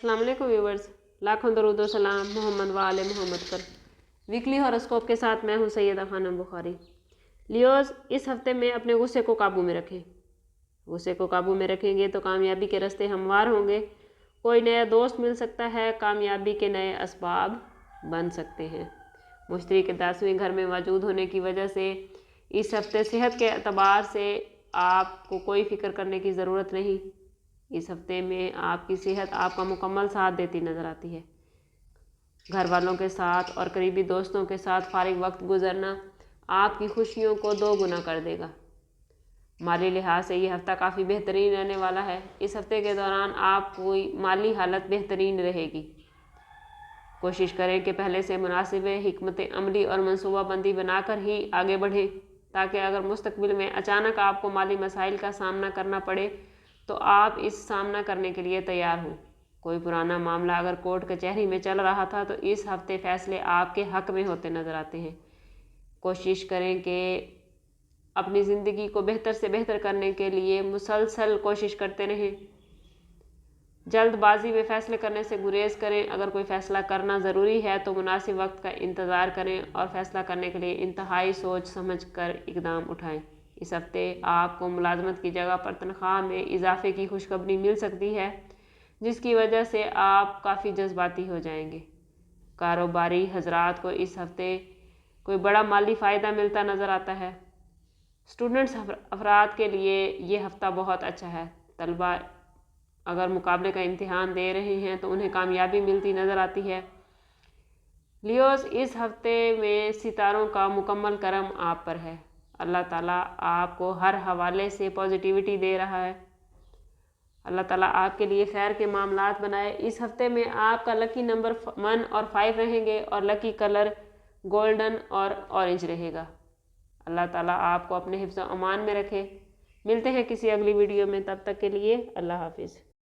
अस्सलाम वालेकुम व्यूवर्स, लाखों दरूद व सलाम मोहम्मद वाले मोहम्मद पर। वीकली हॉरोस्कोप के साथ मैं हूँ सैयदा खानम बुखारी। लियोज़, इस हफ्ते में अपने गुस्से को काबू में रखें। गुस्से को काबू में रखेंगे तो कामयाबी के रास्ते हमवार होंगे। कोई नया दोस्त मिल सकता है, कामयाबी के नए असबाब बन सकते हैं। मुश्तरी के 10वें घर में मौजूद होने की वजह से इस हफ्ते सेहत के एतबार से आपको कोई फ़िक्र करने की ज़रूरत नहीं। इस हफ्ते में आपकी सेहत आपका मुकम्मल साथ देती नज़र आती है। घर वालों के साथ और करीबी दोस्तों के साथ फारिग वक्त गुजरना आपकी खुशियों को 2 गुना कर देगा। माली लिहाज से ये हफ़्ता काफ़ी बेहतरीन रहने वाला है। इस हफ्ते के दौरान आपकी माली हालत बेहतरीन रहेगी। कोशिश करें कि पहले से मुनासिब हिकमत अमली और मनसूबाबंदी बनाकर ही आगे बढ़ें, ताकि अगर मुस्तकबिल में अचानक आपको माली मसाइल का सामना करना पड़े तो आप इस सामना करने के लिए तैयार हों। कोई पुराना मामला अगर कोर्ट कचहरी में चल रहा था तो इस हफ्ते फैसले आपके हक में होते नज़र आते हैं। कोशिश करें कि अपनी ज़िंदगी को बेहतर से बेहतर करने के लिए मुसलसल कोशिश करते रहें। जल्दबाजी में फ़ैसले करने से गुरेज करें। अगर कोई फ़ैसला करना ज़रूरी है तो मुनासिब वक्त का इंतज़ार करें और फ़ैसला करने के लिए इंतहाई सोच समझ कर इक़दाम उठाएं। इस हफ्ते आपको मुलाजमत की जगह पर तनख्वाह में इजाफे की खुशखबरी मिल सकती है, जिसकी वजह से आप काफ़ी जज्बाती हो जाएंगे। कारोबारी हजरात को इस हफ्ते कोई बड़ा माली फ़ायदा मिलता नज़र आता है। स्टूडेंट्स अफराद के लिए ये हफ़्ता बहुत अच्छा है। तलबा अगर मुकाबले का इम्तिहान दे रहे हैं तो उन्हें कामयाबी मिलती नज़र आती है। लियोज़, इस हफ्ते में सितारों का मुकम्मल करम आप पर है। अल्लाह ताला आपको हर हवाले से पॉजिटिविटी दे रहा है। अल्लाह ताला आपके लिए खैर के मामलात बनाए। इस हफ्ते में आपका लकी नंबर 1 और 5 रहेंगे और लकी कलर गोल्डन और ऑरेंज रहेगा। अल्लाह ताला आपको अपने हिफ्ज़-ओ-अमान में रखे। मिलते हैं किसी अगली वीडियो में, तब तक के लिए अल्लाह हाफिज़।